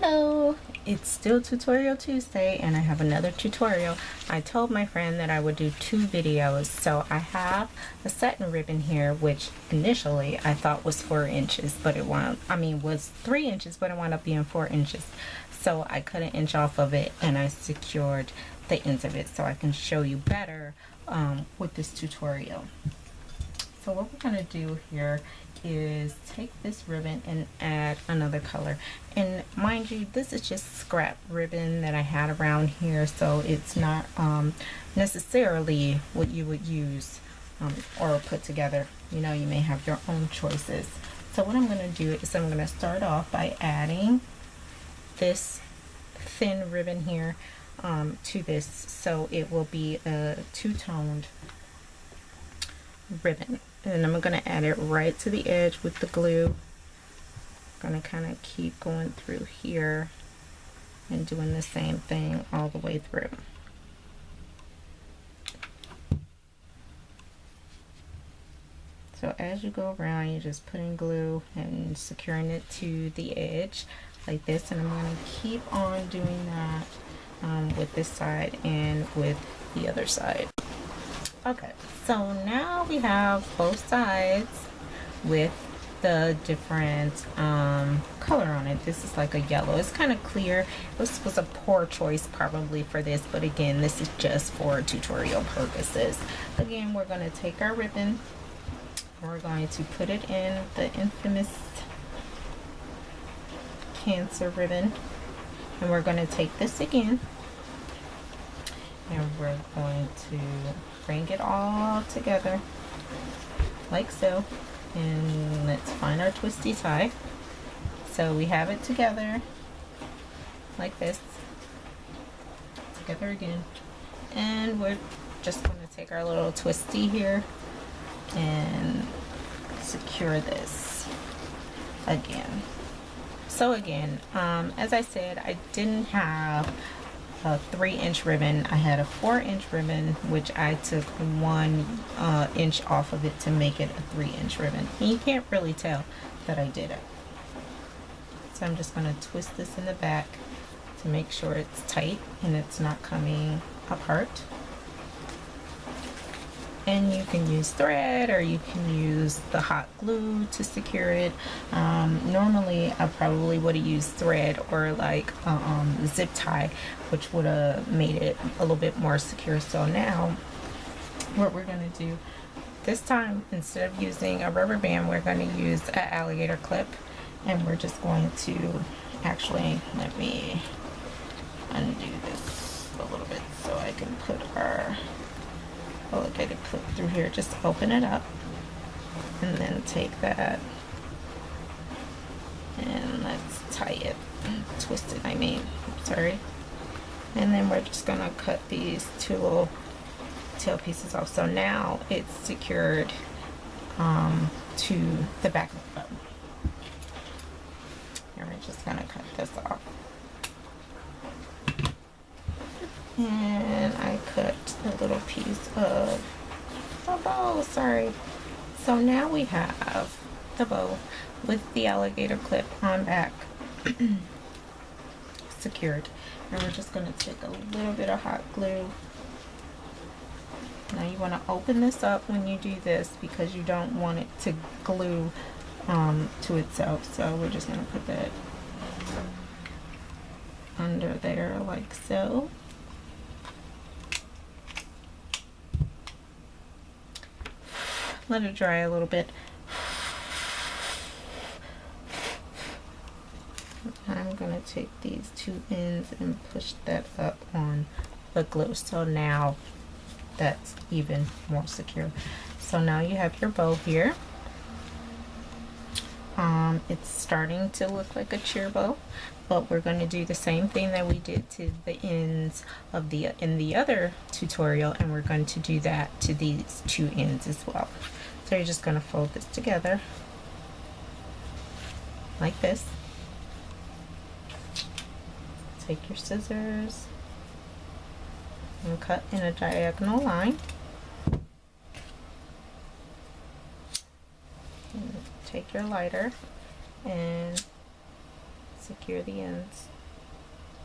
Hello, it's still Tutorial Tuesday and I have another tutorial. I told my friend that I would do 2 videos, so I have a satin ribbon here, which initially I thought was 4 inches, but it was 3 inches, but it wound up being 4 inches. So I cut an inch off of it and I secured the ends of it so I can show you better with this tutorial. So what we're going to do here is take this ribbon and add another color, and mind you, this is just scrap ribbon that I had around here, so it's not necessarily what you would use or put together. You know, you may have your own choices. So what I'm going to do is I'm going to start off by adding this thin ribbon here to this, so it will be a two-toned ribbon. And I'm going to add it right to the edge with the glue. I'm going to kind of keep going through here and doing the same thing all the way through. So as you go around, you're just putting glue and securing it to the edge like this, and I'm going to keep on doing that with this side and with the other side. Okay, so now we have both sides with the different color on it. This is like a yellow. It's kind of clear. This was a poor choice probably for this, but again, this is just for tutorial purposes. Again, we're going to take our ribbon, we're going to put it in the infamous Cancer ribbon, and we're going to take this again and we're going to bring it all together like so, and let's find our twisty tie. So we have it together like this, together again, and we're just going to take our little twisty here and secure this again. So again, as I said, I didn't have a 3-inch ribbon. I had a 4-inch ribbon, which I took 1 inch off of it to make it a 3-inch ribbon. And you can't really tell that I did it. So I'm just going to twist this in the back to make sure it's tight and it's not coming apart. And you can use thread or you can use the hot glue to secure it. Normally I probably would have used thread or like zip tie, which would have made it a little bit more secure. So now what we're going to do this time, instead of using a rubber band, we're going to use an alligator clip, and we're just going to actually, let me undo this a little bit so I can put our alligator clip through here. Just open it up and then take that and let's tie it, twist it, sorry. And then we're just gonna cut these 2 little tail pieces off. So now it's secured to the back of the bow. And we're just gonna cut this off. And I cut a little piece of a bow, sorry. So now we have the bow with the alligator clip on back secured. And we're just going to take a little bit of hot glue. Now you want to open this up when you do this because you don't want it to glue to itself. So we're just going to put that under there like so. Let it dry a little bit. I'm going to take these 2 ends and push that up on the glue. So now that's even more secure. So now you have your bow here. It's starting to look like a cheer bow, but we're going to do the same thing that we did to the ends of in the other tutorial, and we're going to do that to these 2 ends as well. So you're just going to fold this together like this. Take your scissors and cut in a diagonal line. And take your lighter and secure the ends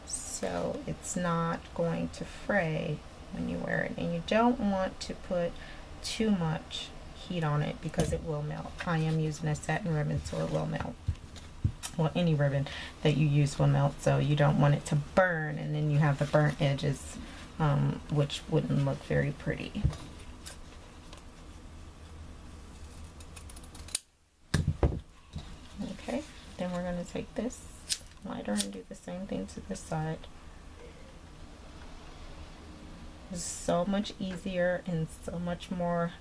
so it's not going to fray when you wear it. And you don't want to put too much heat on it because it will melt. I am using a satin ribbon, so it will melt. Well, any ribbon that you use will melt, so you don't want it to burn and then you have the burnt edges, which wouldn't look very pretty. Okay, then we're going to take this lighter and do the same thing to this side. It's so much easier and so much more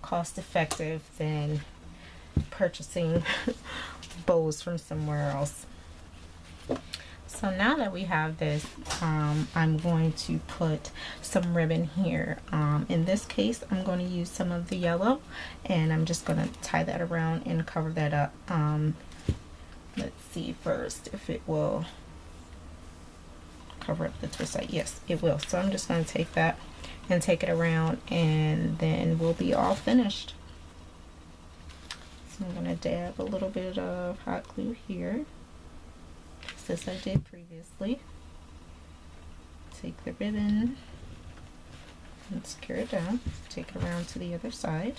cost effective than purchasing bows from somewhere else. So now that we have this, I'm going to put some ribbon here. In this case, I'm going to use some of the yellow, and I'm just going to tie that around and cover that up. Let's see first if it will cover up the twist side. Yes, it will. So I'm just going to take that and take it around, and then we'll be all finished. So I'm going to dab a little bit of hot glue here, just as I did previously. Take the ribbon and secure it down. Take it around to the other side.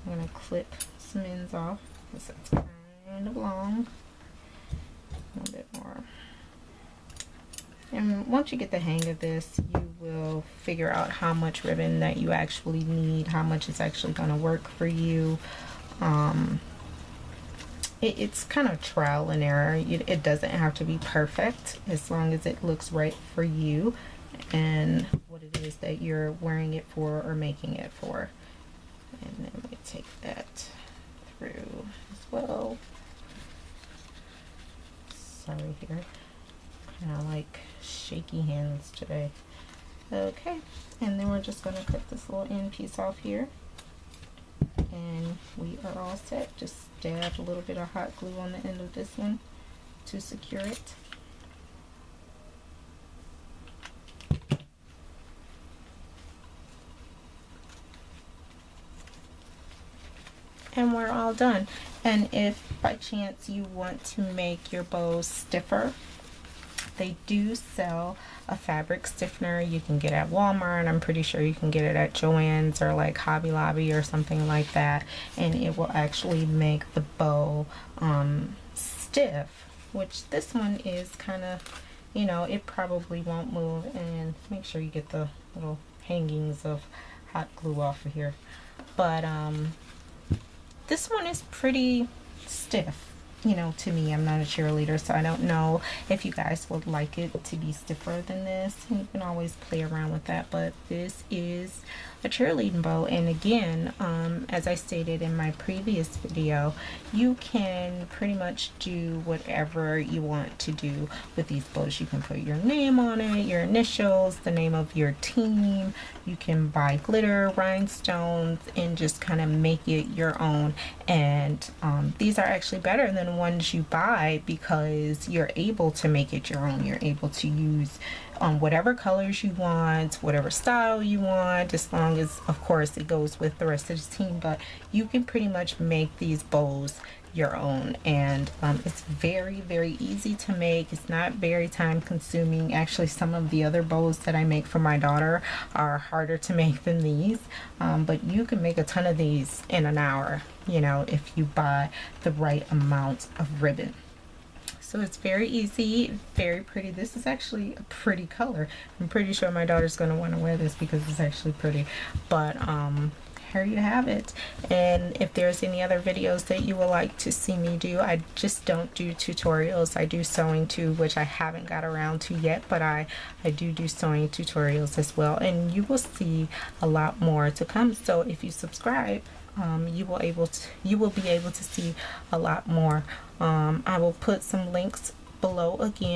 I'm going to clip some ends off because that's kind of long. A little bit more. And once you get the hang of this, you will figure out how much ribbon that you actually need, how much it's actually going to work for you. It's kind of trial and error. It doesn't have to be perfect as long as it looks right for you and what it is that you're wearing it for or making it for. And then we take that through as well. Sorry here, kind of like shaky hands today. Okay, and then we're just going to cut this little end piece off here, and we are all set. Just dab a little bit of hot glue on the end of this one to secure it. And we're all done. And if by chance you want to make your bows stiffer, they do sell a fabric stiffener you can get at Walmart. I'm pretty sure you can get it at Joann's or like Hobby Lobby or something like that, and it will actually make the bow stiff, which this one is kind of, you know, it probably won't move. And make sure you get the little hangings of hot glue off of here. But this one is pretty stiff. You know, to me, I'm not a cheerleader, so I don't know if you guys would like it to be stiffer than this. You can always play around with that, but this is a cheerleading bow. And again, as I stated in my previous video, you can pretty much do whatever you want to do with these bows. You can put your name on it, your initials, the name of your team. You can buy glitter, rhinestones, and just kind of make it your own. And these are actually better than ones you buy because you're able to make it your own. You're able to use whatever colors you want, whatever style you want, as long as, of course, it goes with the rest of the team. But you can pretty much make these bows your own, and it's very, very easy to make. It's not very time consuming. Actually, some of the other bows that I make for my daughter are harder to make than these, but you can make a ton of these in an hour, you know, if you buy the right amount of ribbon. So it's very easy, very pretty. This is actually a pretty color. I'm pretty sure my daughter's going to want to wear this because it's actually pretty. But here you have it. And if there's any other videos that you would like to see me do, I just don't do tutorials. I do sewing too, which I haven't got around to yet, but I do sewing tutorials as well. And you will see a lot more to come. So if you subscribe, you will be able to see a lot more. I will put some links below again.